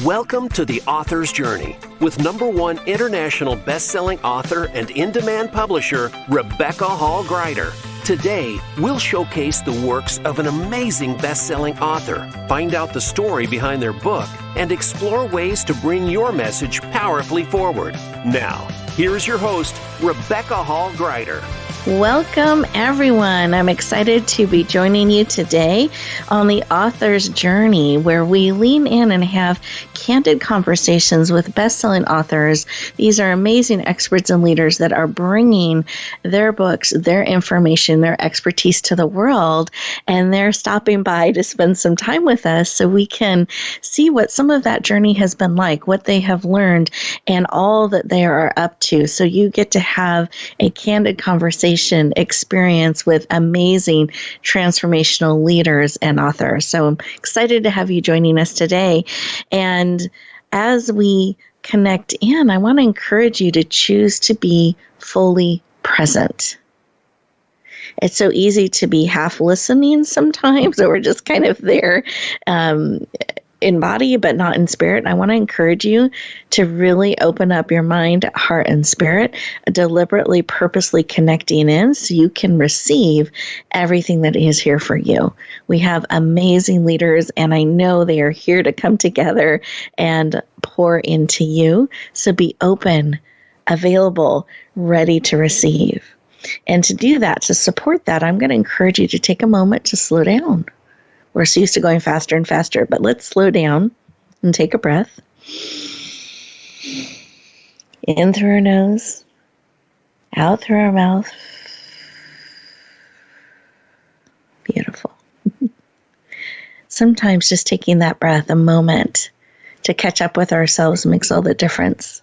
Welcome to The Author's Journey with #1 international best-selling author and in-demand publisher, Rebecca Hall Gruyter. Today, we'll showcase the works of an amazing best-selling author, find out the story behind their book, and explore ways to bring your message powerfully forward. Now, here's your host, Rebecca Hall Gruyter. Welcome, everyone. I'm excited to be joining you today on the author's journey, where we lean in and have candid conversations with best-selling authors. These are amazing experts and leaders that are bringing their books, their information, their expertise to the world, and they're stopping by to spend some time with us so we can see what some of that journey has been like, what they have learned, and all that they are up to. So you get to have a candid conversation experience with amazing transformational leaders and authors. So I'm excited to have you joining us today. And as we connect in, I want to encourage you to choose to be fully present. It's so easy to be half listening sometimes, or we're just kind of there in body, but not in spirit. I want to encourage you to really open up your mind, heart, and spirit, deliberately, purposely connecting in so you can receive everything that is here for you. We have amazing leaders, and I know they are here to come together and pour into you. So be open, available, ready to receive. And to do that, to support that, I'm going to encourage you to take a moment to slow down. We're so used to going faster and faster, but let's slow down and take a breath. In through our nose, out through our mouth. Beautiful. Sometimes just taking that breath, a moment to catch up with ourselves, makes all the difference.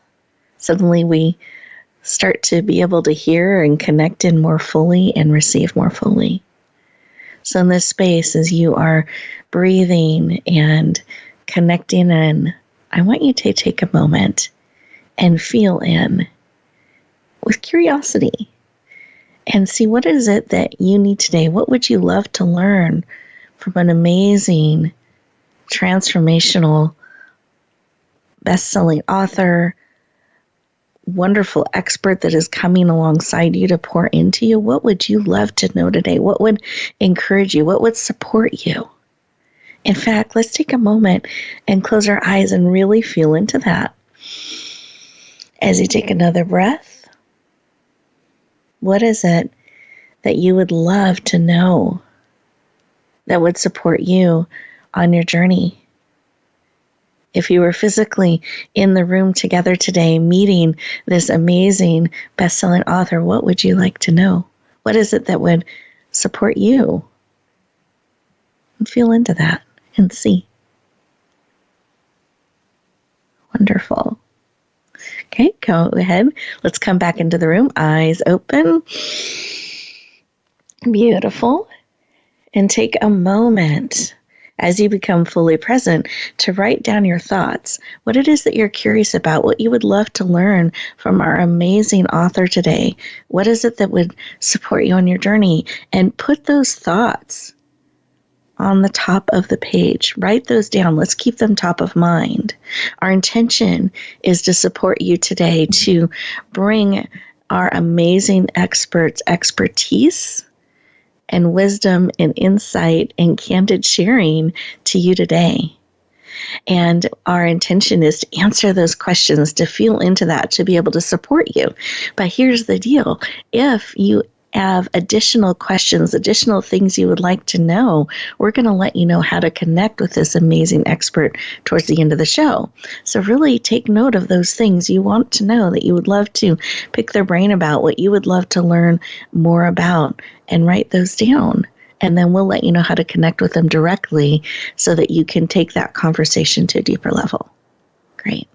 Suddenly we start to be able to hear and connect in more fully and receive more fully. So in this space, as you are breathing and connecting in, I want you to take a moment and feel in with curiosity and see, what is it that you need today? What would you love to learn from an amazing, transformational, best-selling author, wonderful expert that is coming alongside you to pour into you? What would you love to know today? What would encourage you? What would support you? In fact, let's take a moment and close our eyes and really feel into that. As you take another breath, what is it that you would love to know that would support you on your journey? If you were physically in the room together today meeting this amazing best-selling author, what would you like to know? What is it that would support you? And feel into that and see. Wonderful. Okay, go ahead. Let's come back into the room. Eyes open. Beautiful. And take a moment as you become fully present to write down your thoughts, what it is that you're curious about, what you would love to learn from our amazing author today. What is it that would support you on your journey? And put those thoughts on the top of the page. Write those down. Let's keep them top of mind. Our intention is to support you today, to bring our amazing experts' expertise and wisdom and insight and candid sharing to you today. And our intention is to answer those questions, to feel into that, to be able to support you. But here's the deal. If you have additional questions, additional things you would like to know, we're going to let you know how to connect with this amazing expert towards the end of the show. So really take note of those things you want to know, that you would love to pick their brain about, what you would love to learn more about, and write those down. And then we'll let you know how to connect with them directly so that you can take that conversation to a deeper level. Great.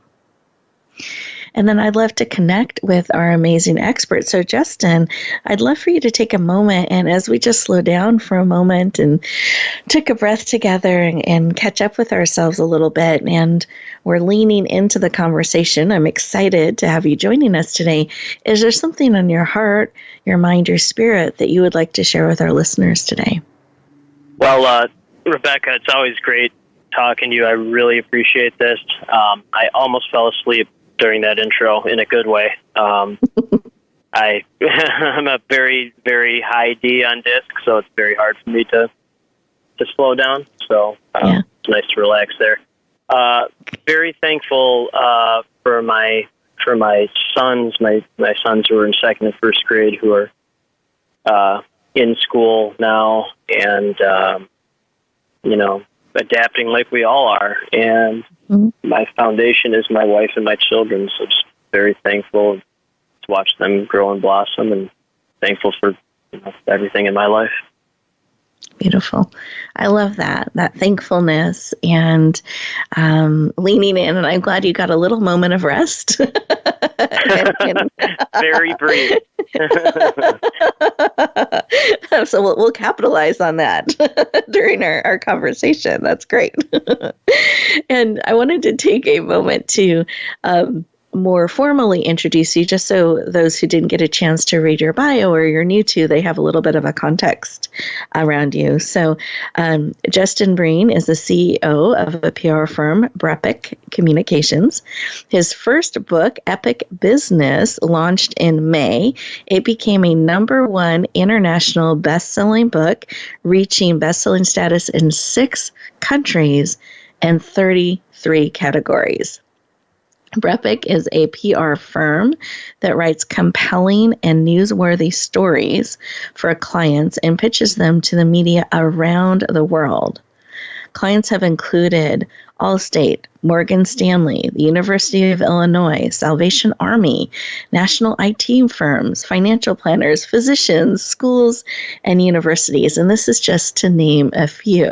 And then I'd love to connect with our amazing expert. So Justin, I'd love for you to take a moment, and as we just slow down for a moment and took a breath together and catch up with ourselves a little bit, and we're leaning into the conversation. I'm excited to have you joining us today. Is there something on your heart, your mind, your spirit that you would like to share with our listeners today? Well, Rebecca, it's always great talking to you. I really appreciate this. I almost fell asleep during that intro in a good way. I'm a very, very high D on disc, so it's very hard for me to slow down. So it's nice to relax there. Very thankful for my sons, my sons who are in second and first grade, who are in school now, and adapting like we all are. And my foundation is my wife and my children. So just very thankful to watch them grow and blossom, and thankful for everything in my life. Beautiful. I love that thankfulness and leaning in. And I'm glad you got a little moment of rest. Very brief. So we'll capitalize on that during our conversation. That's great. And I wanted to take a moment to more formally introduce you, just so those who didn't get a chance to read your bio or you're new to, they have a little bit of a context around you. So Justin Breen is the CEO of a PR firm, Brepic Communications. His first book, Epic Business, launched in May. It became a #1 international best-selling book, reaching best-selling status in 6 countries and 33 categories. Brepic is a PR firm that writes compelling and newsworthy stories for clients and pitches them to the media around the world. Clients have included Allstate, Morgan Stanley, the University of Illinois, Salvation Army, national IT firms, financial planners, physicians, schools, and universities. And this is just to name a few.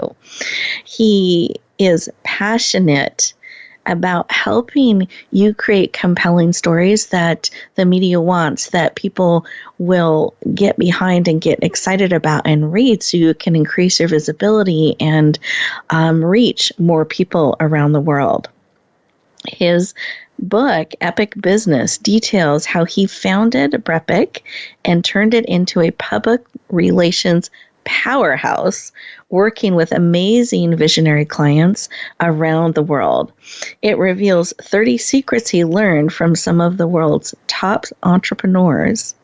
He is passionate about helping you create compelling stories that the media wants, that people will get behind and get excited about and read, so you can increase your visibility and reach more people around the world. His book, Epic Business, details how he founded Brepic and turned it into a public relations powerhouse, working with amazing visionary clients around the world. It reveals 30 secrets he learned from some of the world's top entrepreneurs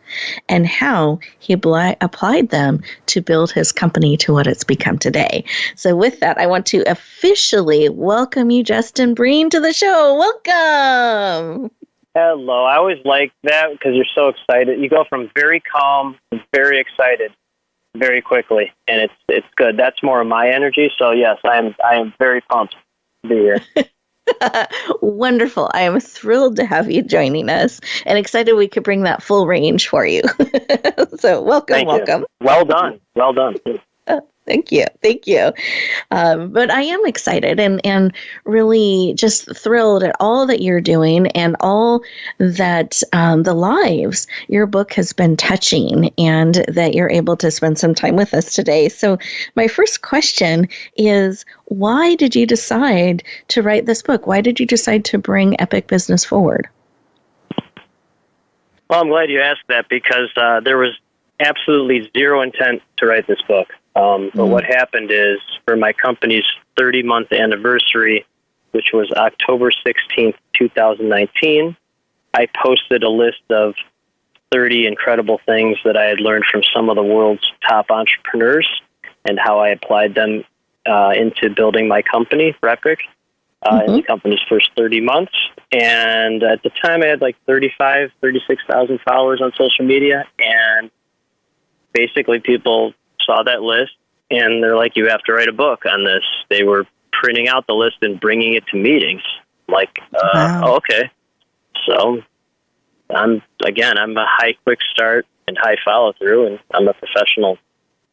and how he applied them to build his company to what it's become today. So with that, I want to officially welcome you, Justin Breen, to the show. Welcome. Hello. I always like that because you're so excited. You go from very calm to very excited very quickly, and it's good. That's more of my energy. So yes, I am very pumped to be here. Wonderful. I am thrilled to have you joining us and excited we could bring that full range for you. So welcome. Thank you. Well done. Thank you. But I am excited and really just thrilled at all that you're doing and all that the lives your book has been touching, and that you're able to spend some time with us today. So my first question is, why did you decide to write this book? Why did you decide to bring Epic Business forward? Well, I'm glad you asked that, because there was absolutely zero intent to write this book. But what happened is, for my company's 30-month anniversary, which was October 16th, 2019, I posted a list of 30 incredible things that I had learned from some of the world's top entrepreneurs and how I applied them into building my company, Brepic, in the company's first 30 months. And at the time, I had like 36,000 followers on social media. And basically, people saw that list and they're like, you have to write a book on this. They were printing out the list and bringing it to meetings. Like, Wow. Oh, okay. So I'm a high quick start and high follow through, and I'm a professional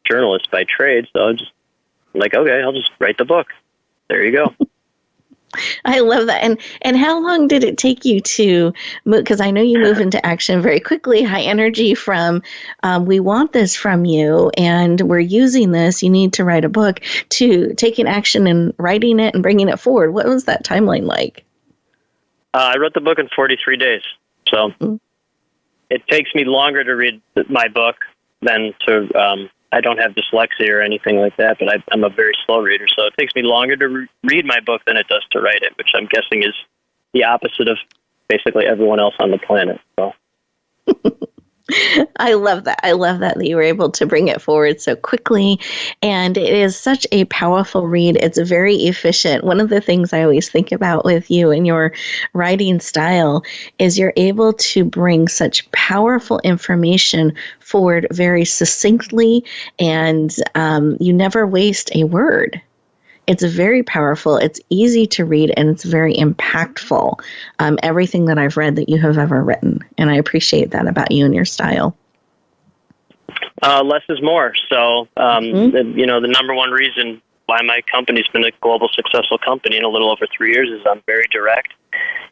journalist by trade. So I'm just like, okay, I'll just write the book. There you go. I love that. And how long did it take you to move? Because I know you move into action very quickly, high energy from, we want this from you and we're using this, you need to write a book, to taking action and writing it and bringing it forward. What was that timeline like? I wrote the book in 43 days. So it takes me longer to read my book than to I don't have dyslexia or anything like that, but I'm a very slow reader, so it takes me longer to read my book than it does to write it, which I'm guessing is the opposite of basically everyone else on the planet. So. I love that. I love that you were able to bring it forward so quickly. And it is such a powerful read. It's very efficient. One of the things I always think about with you and your writing style is you're able to bring such powerful information forward very succinctly, and you never waste a word. It's very powerful, it's easy to read, and it's very impactful. Everything that I've read that you have ever written. And I appreciate that about you and your style. Less is more. So, the number one reason why my company's been a global successful company in a little over 3 years is I'm very direct.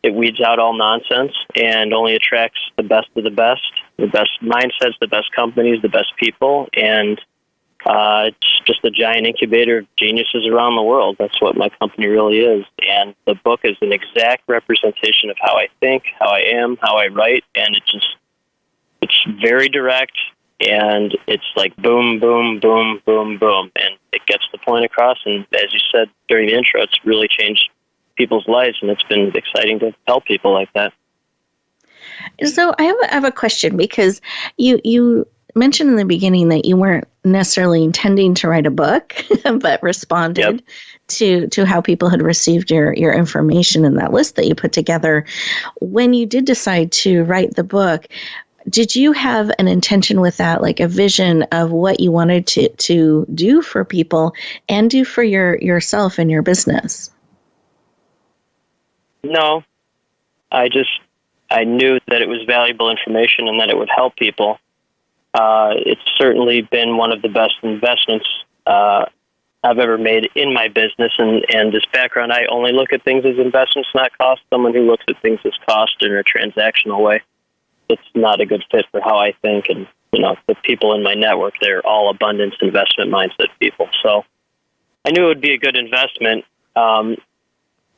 It weeds out all nonsense and only attracts the best mindsets, the best companies, the best people, and it's just a giant incubator of geniuses around the world. That's what my company really is. And the book is an exact representation of how I think, how I am, how I write. And it's very direct, and it's like boom, boom, boom, boom, boom. And it gets the point across. And as you said during the intro, it's really changed people's lives. And it's been exciting to help people like that. So I have a question, because you mentioned in the beginning that you weren't necessarily intending to write a book, but responded to how people had received your information in that list that you put together. When you did decide to write the book, did you have an intention with that, like a vision of what you wanted to do for people and do for yourself and your business? No, I knew that it was valuable information and that it would help people. It's certainly been one of the best investments I've ever made in my business. And this background, I only look at things as investments, not cost. Someone who looks at things as cost in a transactional way, it's not a good fit for how I think. And, the people in my network, they're all abundance investment mindset people. So I knew it would be a good investment.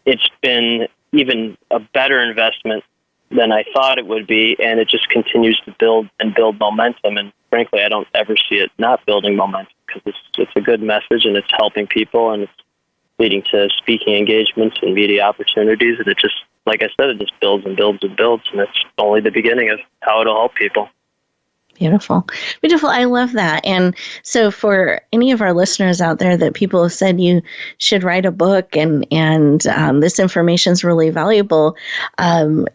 It's been even a better investment than I thought it would be, and it just continues to build momentum. And frankly, I don't ever see it not building momentum, because it's a good message, and it's helping people, and it's leading to speaking engagements and media opportunities. And it just, like I said, it just builds and builds and builds, and it's only the beginning of how it'll help people. Beautiful. Beautiful. I love that. And so for any of our listeners out there that people have said you should write a book and this information is really valuable,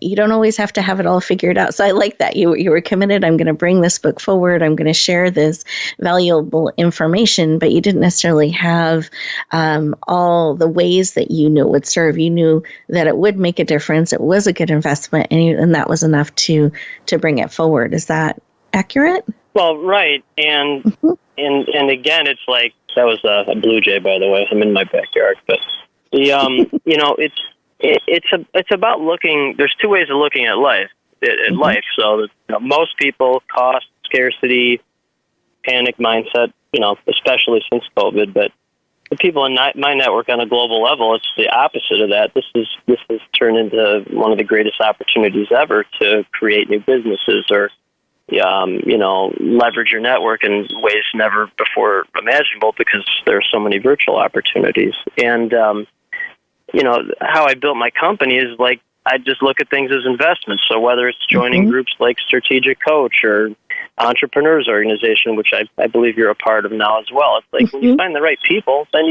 you don't always have to have it all figured out. So I like that. You were committed. I'm going to bring this book forward. I'm going to share this valuable information, but you didn't necessarily have all the ways that you knew it would serve. You knew that it would make a difference. It was a good investment, and that was enough to bring it forward. Is that accurate? Well, right. And again, it's like, that was a blue jay, by the way. I'm in my backyard, but the it's about looking. There's two ways of looking at life. Life. So most people, cost, scarcity, panic mindset. Especially since COVID. But the people in my network on a global level, it's the opposite of that. This has turned into one of the greatest opportunities ever to create new businesses or leverage your network in ways never before imaginable, because there are so many virtual opportunities. And, how I built my company is like, I just look at things as investments. So whether it's joining groups like Strategic Coach or Entrepreneurs Organization, which I believe you're a part of now as well, it's like when you find the right people, then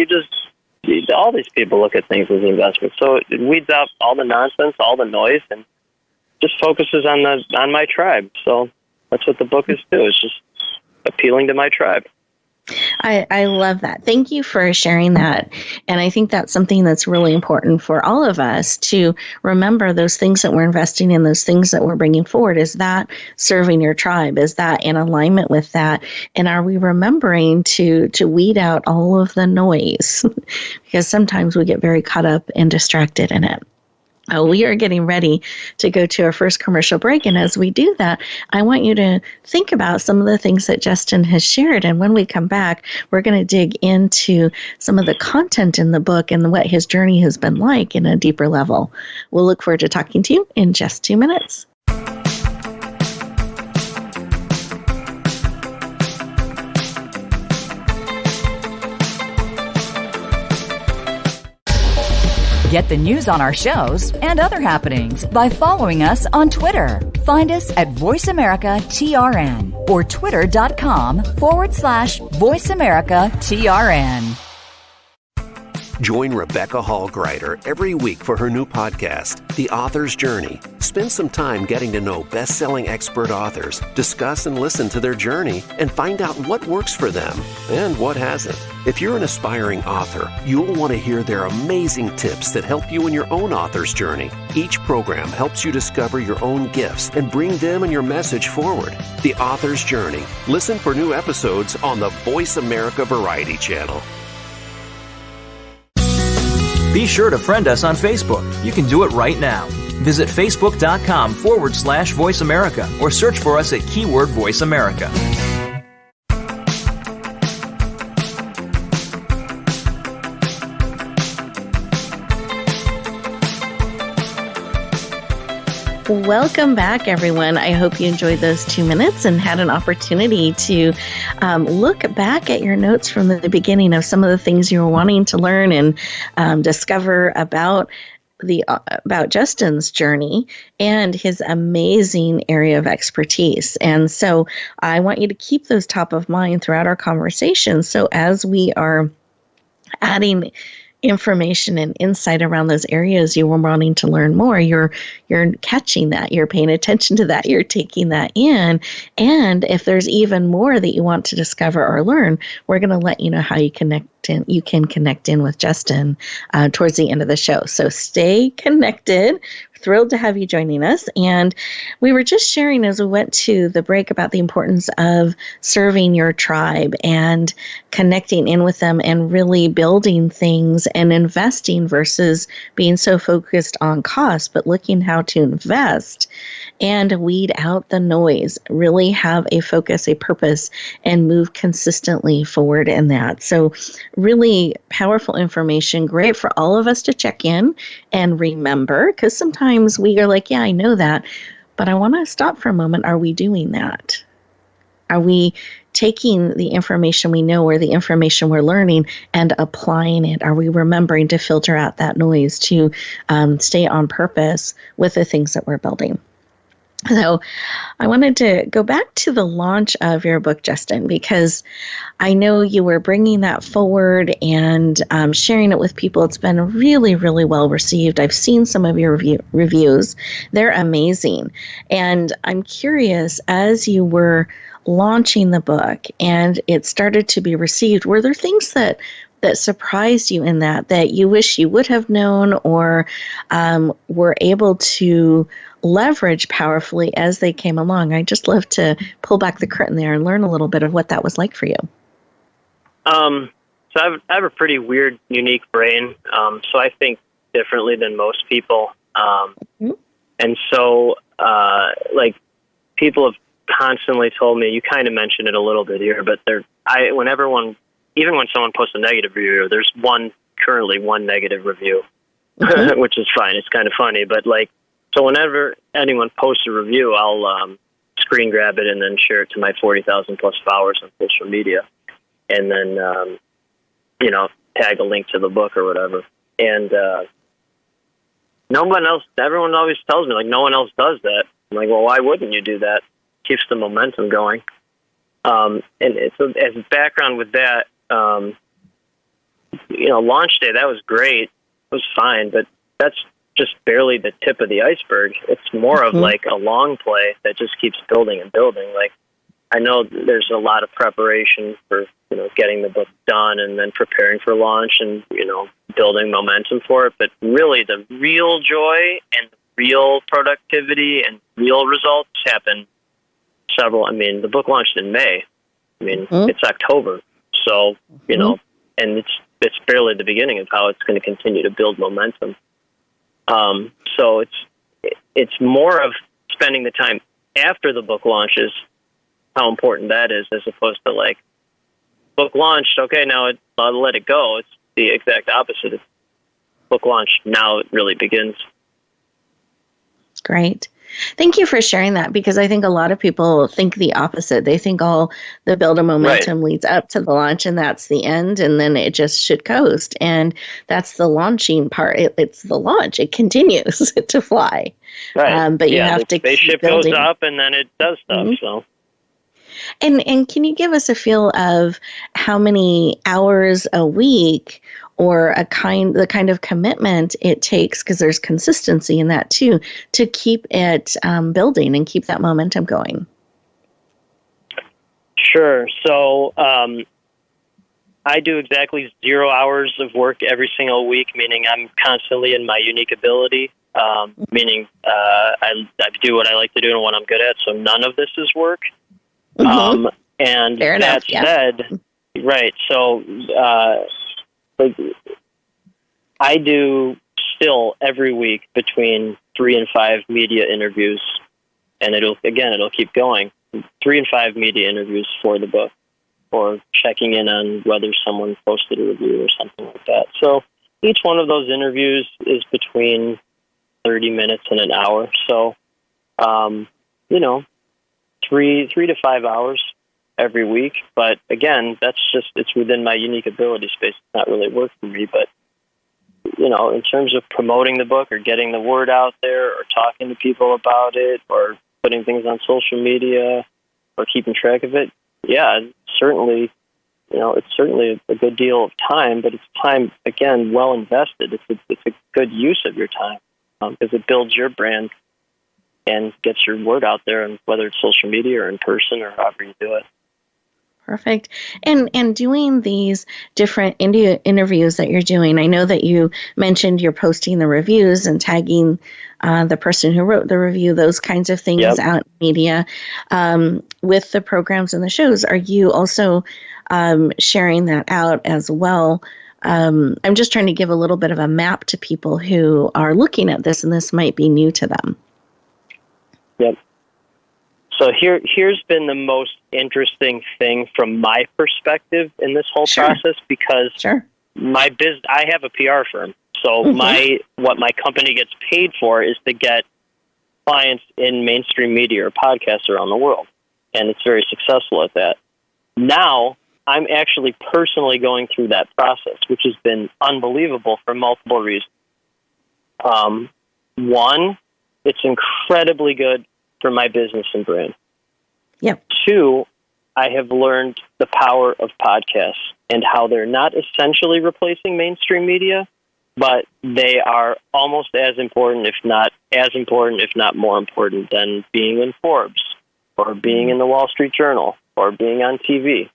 all these people look at things as investments. So it weeds out all the nonsense, all the noise, and just focuses on my tribe. So that's what the book is too. It's just appealing to my tribe. I love that. Thank you for sharing that. And I think that's something that's really important for all of us to remember. Those things that we're investing in, those things that we're bringing forward, is that serving your tribe? Is that in alignment with that? And are we remembering to weed out all of the noise? Because sometimes we get very caught up and distracted in it. We are getting ready to go to our first commercial break. And as we do that, I want you to think about some of the things that Justin has shared. And when we come back, we're going to dig into some of the content in the book and what his journey has been like in a deeper level. We'll look forward to talking to you in just 2 minutes. Get the news on our shows and other happenings by following us on Twitter. Find us at VoiceAmericaTRN or twitter.com/VoiceAmericaTRN. Join Rebecca Hall Greider every week for her new podcast, The Author's Journey. Spend some time getting to know best-selling expert authors, discuss and listen to their journey, and find out what works for them and what hasn't. If you're an aspiring author, you'll want to hear their amazing tips that help you in your own author's journey. Each program helps you discover your own gifts and bring them and your message forward. The Author's Journey. Listen for new episodes on the Voice America Variety Channel. Be sure to friend us on Facebook. You can do it right now. Visit facebook.com/Voice America or search for us at keyword Voice America. Welcome back, everyone. I hope you enjoyed those 2 minutes and had an opportunity to look back at your notes from the beginning of some of the things you were wanting to learn and discover about Justin's journey and his amazing area of expertise. And so I want you to keep those top of mind throughout our conversation. So as we are adding information and insight around those areas you were wanting to learn more, you're catching that, you're paying attention to that, you're taking that in. And if there's even more that you want to discover or learn, we're going to let you know how you can connect in with Justin towards the end of the show. So stay connected. Thrilled to have you joining us. And we were just sharing as we went to the break about the importance of serving your tribe and connecting in with them and really building things and investing versus being so focused on cost, but looking how to invest and weed out the noise, really have a focus, a purpose, and move consistently forward in that. So really powerful information, great for all of us to check in and remember, because sometimes we are like, yeah, I know that, but I want to stop for a moment. Are we doing that? Are we taking the information we know or the information we're learning and applying it? Are we remembering to filter out that noise, to stay on purpose with the things that we're building? So I wanted to go back to the launch of your book, Justin, because I know you were bringing that forward and sharing it with people. It's been really, really well received. I've seen some of your reviews. They're amazing. And I'm curious, as you were launching the book and it started to be received, were there things that surprised you in that you wish you would have known or were able to leverage powerfully as they came along? I'd just love to pull back the curtain there and learn a little bit of what that was like for you. So I have a pretty weird, unique brain. So I think differently than most people. And so, people have constantly told me, you kind of mentioned it a little bit here, but even when someone posts a negative review, there's currently one negative review, which is fine. It's kind of funny, but so whenever anyone posts a review, I'll screen grab it and then share it to my 40,000 plus followers on social media, and then tag a link to the book or whatever. And everyone always tells me no one else does that. I'm like, well, why wouldn't you do that? Keeps the momentum going. And so as background with that, launch day, that was great. It was fine, but that's just barely the tip of the iceberg. It's more of a long play that just keeps building and building. I know there's a lot of preparation for, getting the book done and then preparing for launch and, building momentum for it. But really the real joy and real productivity and real results happen the book launched in May. It's October. So, and it's barely the beginning of how it's going to continue to build momentum. So it's more of spending the time after the book launches, how important that is, as opposed to book launched, okay, now I'll let it go. It's the exact opposite. It's book launch, now it really begins. Great. Thank you for sharing that, because I think a lot of people think the opposite. They think all the build a Right. momentum leads up to the launch and that's the end, and then it just should coast. And that's the launching part. It's the launch. It continues to fly. Right. But you Yeah, have the to keep spaceship goes building. up and then it does stuff. Mhm. So And can you give us a feel of how many hours a week, or the kind of commitment it takes, because there's consistency in that too, to keep it building and keep that momentum going? sure. So I do exactly 0 hours of work every single week, meaning I'm constantly in my unique ability. Meaning I do what I like to do and what I'm good at. So none of this is work. Mm-hmm. And Fair enough. that Yeah. said, right. So like, I do still every week between 3 and 5 media interviews, and it'll keep going. 3 and 5 media interviews for the book, or checking in on whether someone posted a review or something like that. So each one of those interviews is between 30 minutes and an hour. So, you know, 3 to 5 hours every week. But again, it's within my unique ability space. It's not really work for me, but in terms of promoting the book or getting the word out there or talking to people about it or putting things on social media or keeping track of it, yeah, certainly, it's certainly a good deal of time, but it's time, again, well invested. It's a good use of your time because it builds your brand and gets your word out there, and whether it's social media or in person or however you do it. Perfect. And doing these different interviews that you're doing, I know that you mentioned you're posting the reviews and tagging the person who wrote the review, those kinds of things Yep. out in media. With the programs and the shows, are you also sharing that out as well? I'm just trying to give a little bit of a map to people who are looking at this, and this might be new to them. Yep. So here's been the most interesting thing from my perspective in this whole process, because I have a PR firm. So what my company gets paid for is to get clients in mainstream media or podcasts around the world. And it's very successful at that. Now I'm actually personally going through that process, which has been unbelievable for multiple reasons. One, it's incredibly good for my business and brand. Yep. 2, I have learned the power of podcasts and how they're not essentially replacing mainstream media, but they are almost as important, if not more important than being in Forbes or being in the Wall Street Journal or being on TV.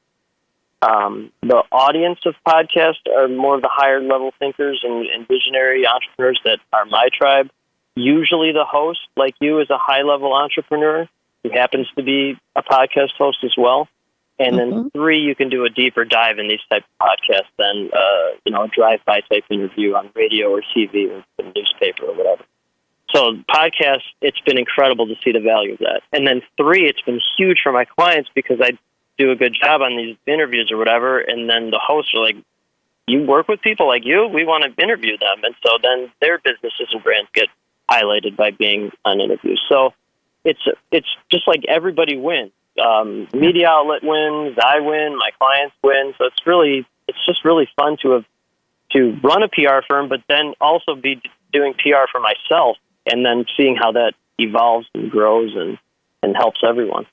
The audience of podcasts are more of the higher level thinkers and visionary entrepreneurs that are my tribe. Usually the host, like you, is a high-level entrepreneur who happens to be a podcast host as well. And then 3, you can do a deeper dive in these type of podcasts than a drive-by type interview on radio or TV or the newspaper or whatever. So podcasts, it's been incredible to see the value of that. And then 3, it's been huge for my clients because I do a good job on these interviews or whatever, and then the hosts are like, you work with people like you? We want to interview them. And so then their businesses and brands get highlighted by being on interviews. So it's just like everybody wins. Media outlet wins, I win, my clients win. So it's just really fun to run a PR firm, but then also be doing PR for myself, and then seeing how that evolves and grows and helps everyone.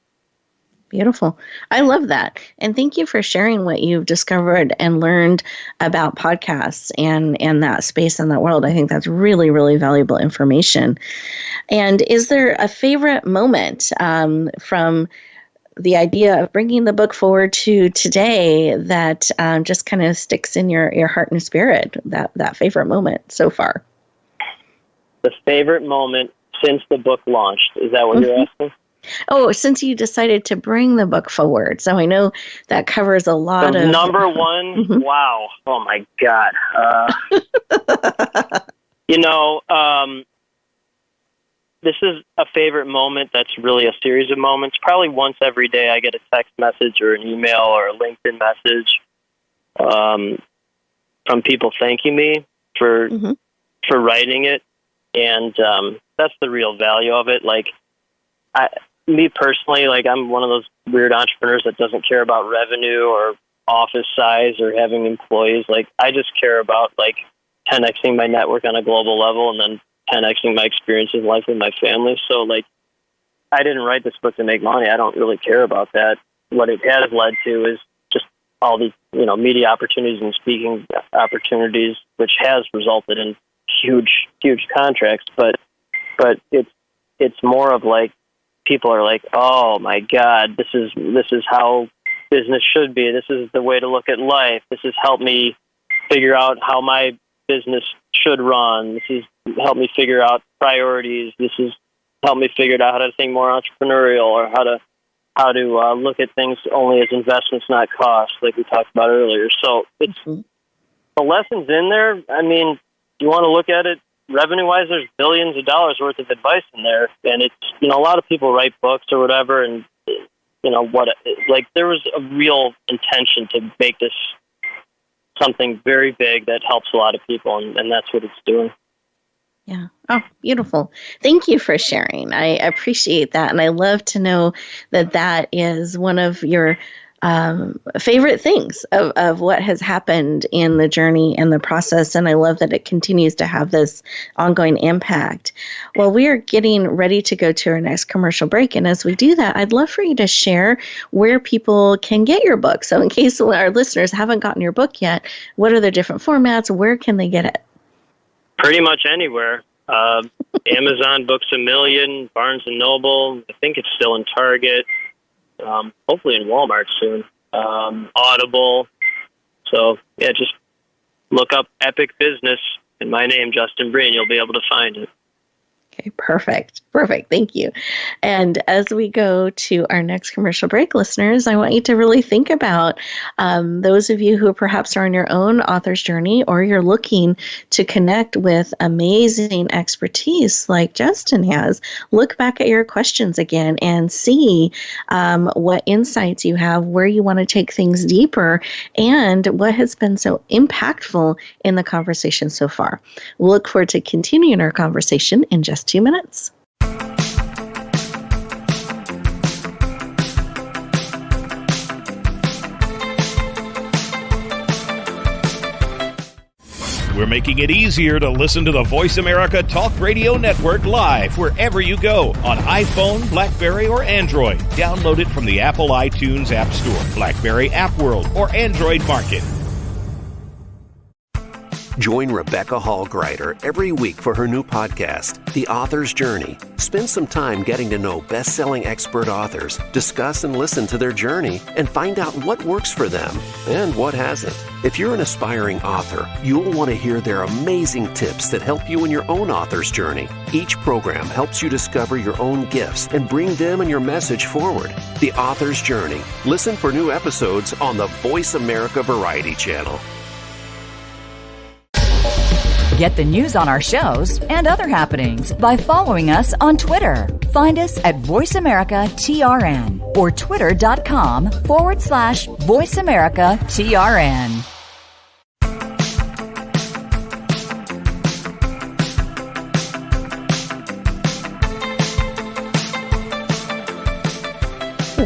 Beautiful. I love that. And thank you for sharing what you've discovered and learned about podcasts and that space and that world. I think that's really, really valuable information. And is there a favorite moment from the idea of bringing the book forward to today that just kind of sticks in your heart and spirit, that favorite moment so far? The favorite moment since the book launched. Is that what you're asking? Oh, since you decided to bring the book forward. So I know that covers a lot of... Number one, wow. Oh, my God. This is a favorite moment that's really a series of moments. Probably once every day I get a text message or an email or a LinkedIn message from people thanking me for writing it And that's the real value of it. Like, me personally, like, I'm one of those weird entrepreneurs that doesn't care about revenue or office size or having employees. Like, I just care about, like, 10xing my network on a global level and then 10xing my experience in life with my family. So, like, I didn't write this book to make money. I don't really care about that. What it has led to is just all these, media opportunities and speaking opportunities, which has resulted in huge contracts. But it's more of like, people are like, oh my God, this is how business should be. This is the way to look at life. This has helped me figure out how my business should run. This has helped me figure out priorities. This has helped me figure out how to think more entrepreneurial, or how to look at things only as investments, not costs, like we talked about earlier. So it's the lessons in there. I mean, you want to look at it revenue-wise, there's billions of dollars worth of advice in there, and it's, a lot of people write books or whatever, and there was a real intention to make this something very big that helps a lot of people, and that's what it's doing. Yeah. Oh, beautiful. Thank you for sharing. I appreciate that, and I love to know that is one of your favorite things of what has happened in the journey and the process. And I love that it continues to have this ongoing impact. Well, we are getting ready to go to our next commercial break. And as we do that, I'd love for you to share where people can get your book. So in case our listeners haven't gotten your book yet, what are the different formats? Where can they get it? Pretty much anywhere. Amazon, Books A Million, Barnes & Noble. I think it's still in Target. Hopefully in Walmart soon. Audible. So, yeah, just look up Epic Business and my name, Justin Breen. You'll be able to find it. Okay, perfect. Thank you. And as we go to our next commercial break, listeners, I want you to really think about those of you who perhaps are on your own author's journey, or you're looking to connect with amazing expertise like Justin has. Look back at your questions again and see what insights you have, where you want to take things deeper, and what has been so impactful in the conversation so far. We'll look forward to continuing our conversation in just 2 minutes. We're making it easier to listen to the Voice America Talk Radio Network live wherever you go on iPhone, BlackBerry, or Android. Download it from the Apple iTunes App Store, BlackBerry App World, or Android Market. Join Rebecca Hall-Greider every week for her new podcast, The Author's Journey. Spend some time getting to know best-selling expert authors, discuss and listen to their journey, and find out what works for them and what hasn't. If you're an aspiring author, you'll want to hear their amazing tips that help you in your own author's journey. Each program helps you discover your own gifts and bring them and your message forward. The Author's Journey. Listen for new episodes on the Voice America Variety Channel. Get the news on our shows and other happenings by following us on Twitter. Find us at VoiceAmericaTRN or twitter.com/VoiceAmericaTRN.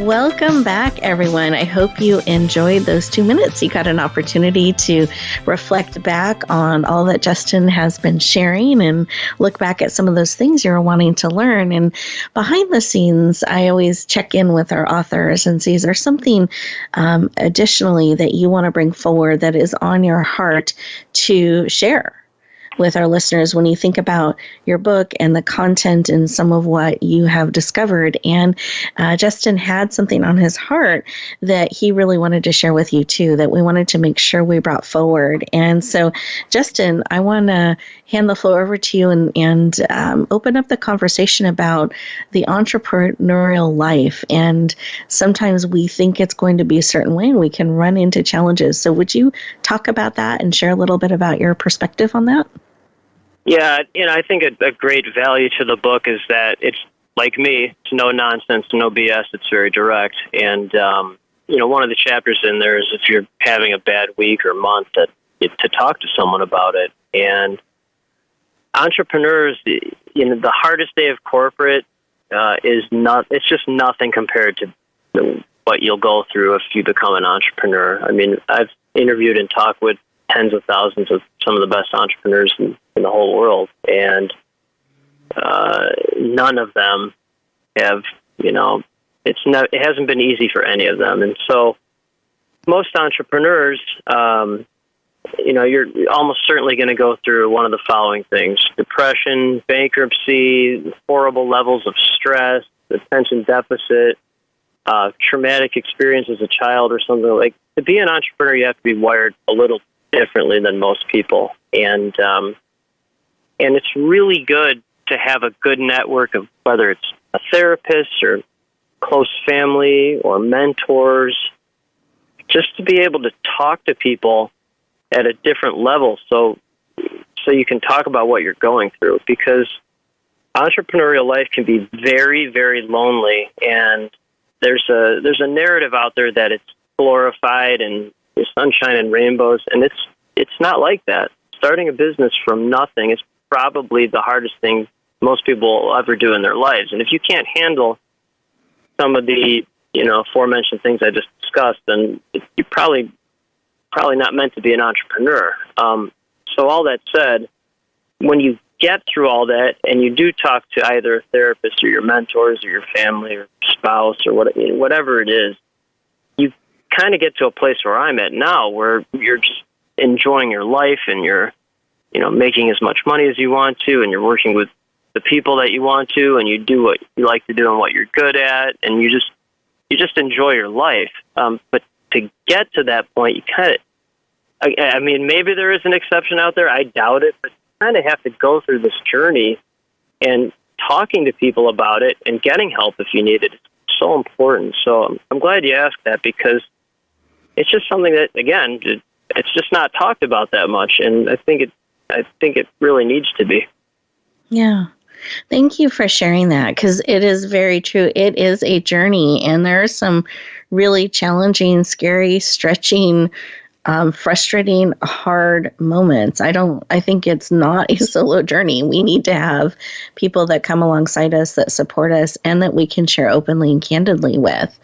Welcome back, everyone. I hope you enjoyed those 2 minutes. You got an opportunity to reflect back on all that Justin has been sharing and look back at some of those things you're wanting to learn. And behind the scenes, I always check in with our authors and see, is there something additionally that you want to bring forward that is on your heart to share with our listeners when you think about your book and the content and some of what you have discovered. And Justin had something on his heart that he really wanted to share with you too, that we wanted to make sure we brought forward. And so, Justin, I want to hand the floor over to you and open up the conversation about the entrepreneurial life. And sometimes we think it's going to be a certain way and we can run into challenges. So would you talk about that and share a little bit about your perspective on that? Yeah, I think a great value to the book is that it's, like me, it's no nonsense, no BS. It's very direct. And, one of the chapters in there is if you're having a bad week or month, to talk to someone about it. And entrepreneurs, the hardest day of corporate it's just nothing compared to what you'll go through if you become an entrepreneur. I mean, I've interviewed and talked with tens of thousands of some of the best entrepreneurs in the whole world, and none of them have, it hasn't been easy for any of them. And so most entrepreneurs, you're almost certainly going to go through one of the following things: depression, bankruptcy, horrible levels of stress, attention deficit, traumatic experience as a child or something. Like, to be an entrepreneur, you have to be wired a little differently than most people. And it's really good to have a good network of, whether it's a therapist or close family or mentors, just to be able to talk to people at a different level so you can talk about what you're going through, because entrepreneurial life can be very, very lonely, and there's a narrative out there that it's glorified and there's sunshine and rainbows, and it's not like that. Starting a business from nothing is probably the hardest thing most people will ever do in their lives. And if you can't handle some of the aforementioned things I just discussed, then you're probably not meant to be an entrepreneur. So all that said, when you get through all that and you do talk to either a therapist or your mentors or your family or spouse or whatever it is, you kind of get to a place where I'm at now, where you're just enjoying your life and you're, making as much money as you want to, and you're working with the people that you want to, and you do what you like to do and what you're good at, and you just enjoy your life. But to get to that point, you kind of, I mean, maybe there is an exception out there. I doubt it, but you kind of have to go through this journey, and talking to people about it and getting help if you need it is so important. So I'm glad you asked that, because it's just something that, again, it's just not talked about that much, and I think it really needs to be. Yeah. Thank you for sharing that, because it is very true. It is a journey, and there are some really challenging, scary, stretching, frustrating, hard moments. I think it's not a solo journey. We need to have people that come alongside us, that support us, and that we can share openly and candidly with.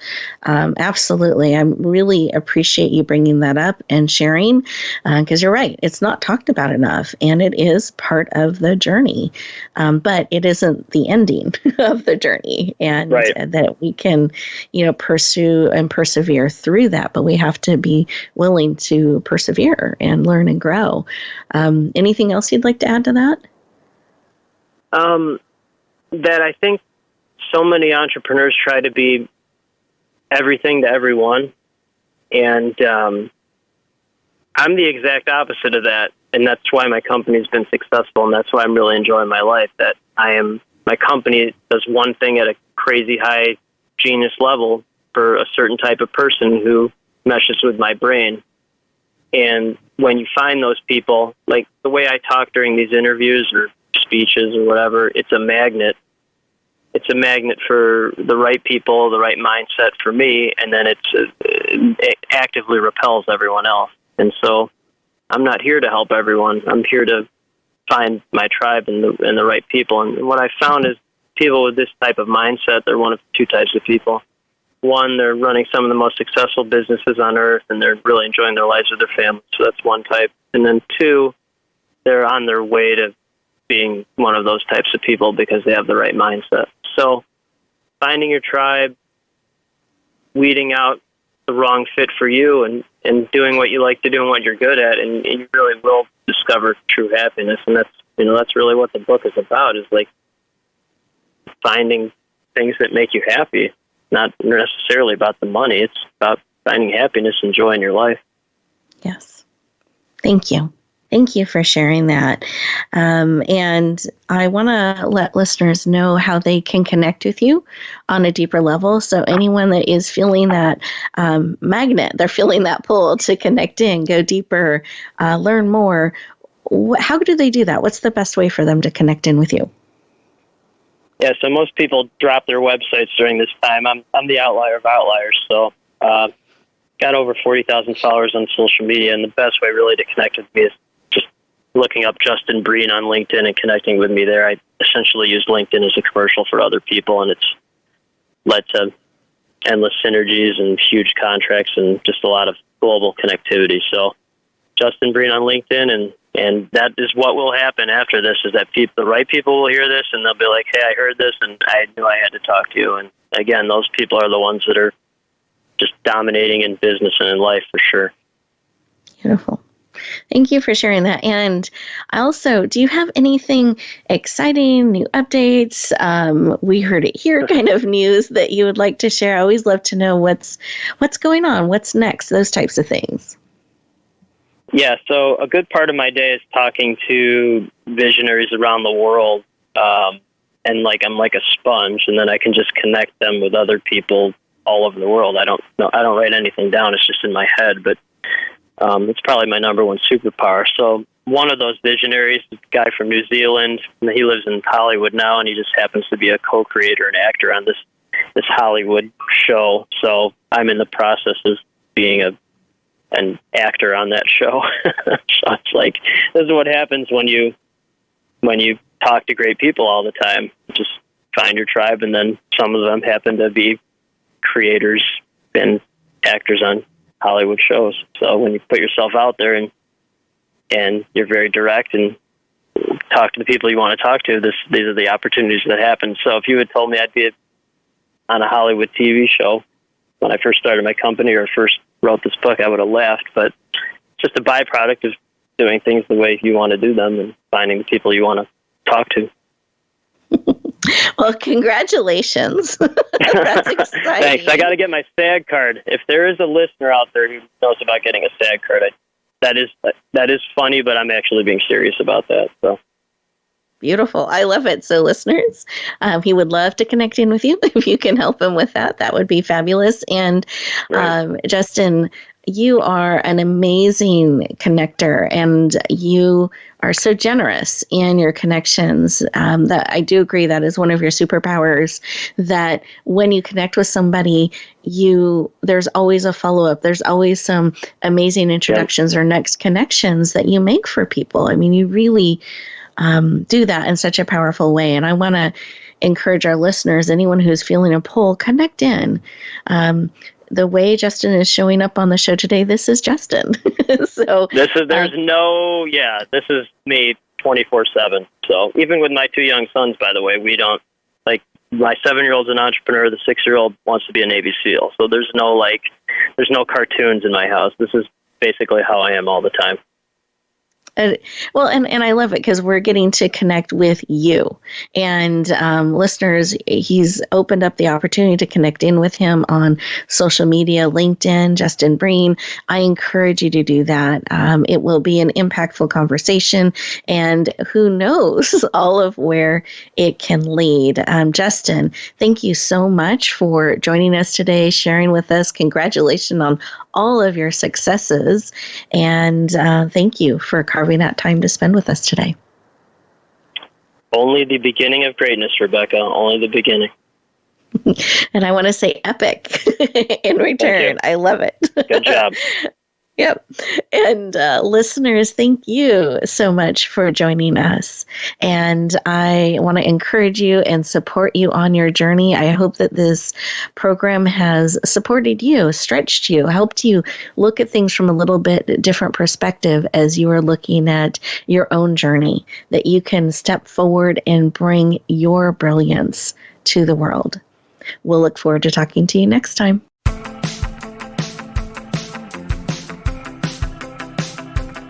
Absolutely. I really appreciate you bringing that up and sharing, because you're right. It's not talked about enough, and it is part of the journey. But it isn't the ending of the journey, and right. That we can, pursue and persevere through that, but we have to be willing to persevere and learn and grow. Anything else you'd like to add to that? That I think so many entrepreneurs try to be everything to everyone, and I'm the exact opposite of that, and that's why my company's been successful, and that's why I'm really enjoying my life. That my company does one thing at a crazy high genius level for a certain type of person who meshes with my brain. And when you find those people, like the way I talk during these interviews or speeches or whatever, it's a magnet. It's a magnet for the right people, the right mindset for me, and then it actively repels everyone else. And so I'm not here to help everyone. I'm here to find my tribe and the right people. And what I found is people with this type of mindset, they're one of two types of people. One, they're running some of the most successful businesses on earth, and they're really enjoying their lives with their families. So that's one type. And then two, they're on their way to being one of those types of people because they have the right mindset. So finding your tribe, weeding out the wrong fit for you, and doing what you like to do and what you're good at, and you really will discover true happiness. And that's really what the book is about, is like finding things that make you happy. Not necessarily about the money. It's about finding happiness, enjoying your life. Yes. Thank you. Thank you for sharing that. And I want to let listeners know how they can connect with you on a deeper level. So anyone that is feeling that magnet, they're feeling that pull to connect in, go deeper, learn more. How do they do that? What's the best way for them to connect in with you? Yeah, so most people drop their websites during this time. I'm the outlier of outliers, so got over 40,000 followers on social media, and the best way really to connect with me is just looking up Justin Breen on LinkedIn and connecting with me there. I essentially use LinkedIn as a commercial for other people, and it's led to endless synergies and huge contracts and just a lot of global connectivity. So Justin Breen on LinkedIn, and that is what will happen after this, is that the right people will hear this and they'll be like, hey, I heard this and I knew I had to talk to you. And again, those people are the ones that are just dominating in business and in life for sure. Beautiful. Thank you for sharing that. And also, do you have anything exciting, new updates? We heard it here kind of news that you would like to share. I always love to know what's going on, what's next, those types of things. Yeah, so a good part of my day is talking to visionaries around the world, and I'm like a sponge, and then I can just connect them with other people all over the world. I don't write anything down; it's just in my head. But it's probably my number one superpower. So one of those visionaries is a guy from New Zealand. He lives in Hollywood now, and he just happens to be a co-creator and actor on this Hollywood show. So I'm in the process of being an actor on that show. So it's like, this is what happens when you talk to great people all the time. Just find your tribe, and then some of them happen to be creators and actors on Hollywood shows. So when you put yourself out there and you're very direct and talk to the people you want to talk to, these are the opportunities that happen. So if you had told me I'd be on a Hollywood TV show when I first started my company or first wrote this book, I would have laughed. But it's just a byproduct of doing things the way you want to do them and finding the people you want to talk to. Well, congratulations. That's exciting. Thanks. I got to get my SAG card. If there is a listener out there who knows about getting a SAG card, that is funny, but I'm actually being serious about that. So. Beautiful. I love it. So listeners, he would love to connect in with you. If you can help him with that, that would be fabulous. And right. Justin, you are an amazing connector, and you are so generous in your connections. That I do agree that is one of your superpowers, that when you connect with somebody, there's always a follow-up. There's always some amazing introductions or next connections that you make for people. I mean, you really do that in such a powerful way. And I want to encourage our listeners, anyone who's feeling a pull, connect in. The way Justin is showing up on the show today, this is Justin. So this is me 24/7. So even with my two young sons, by the way, we don't, like, my 7-year-old's an entrepreneur, the 6-year-old wants to be a Navy SEAL. So there's no cartoons in my house. This is basically how I am all the time. And I love it because we're getting to connect with you. And listeners, he's opened up the opportunity to connect in with him on social media, LinkedIn, Justin Breen. I encourage you to do that. It will be an impactful conversation, and who knows all of where it can lead. Justin, thank you so much for joining us today, sharing with us. Congratulations on all of your successes, and thank you for carving out time to spend with us today. Only the beginning of greatness, Rebecca. Only the beginning. And I want to say epic in return. I love it. Good job. Yep. And listeners, thank you so much for joining us. And I want to encourage you and support you on your journey. I hope that this program has supported you, stretched you, helped you look at things from a little bit different perspective as you are looking at your own journey, that you can step forward and bring your brilliance to the world. We'll look forward to talking to you next time.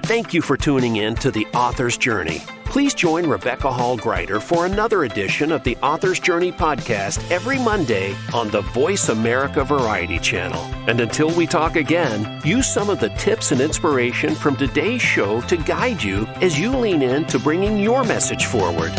Thank you for tuning in to The Author's Journey. Please join Rebecca Hall-Greider for another edition of the Author's Journey podcast every Monday on the Voice America Variety Channel. And until we talk again, use some of the tips and inspiration from today's show to guide you as you lean in to bringing your message forward.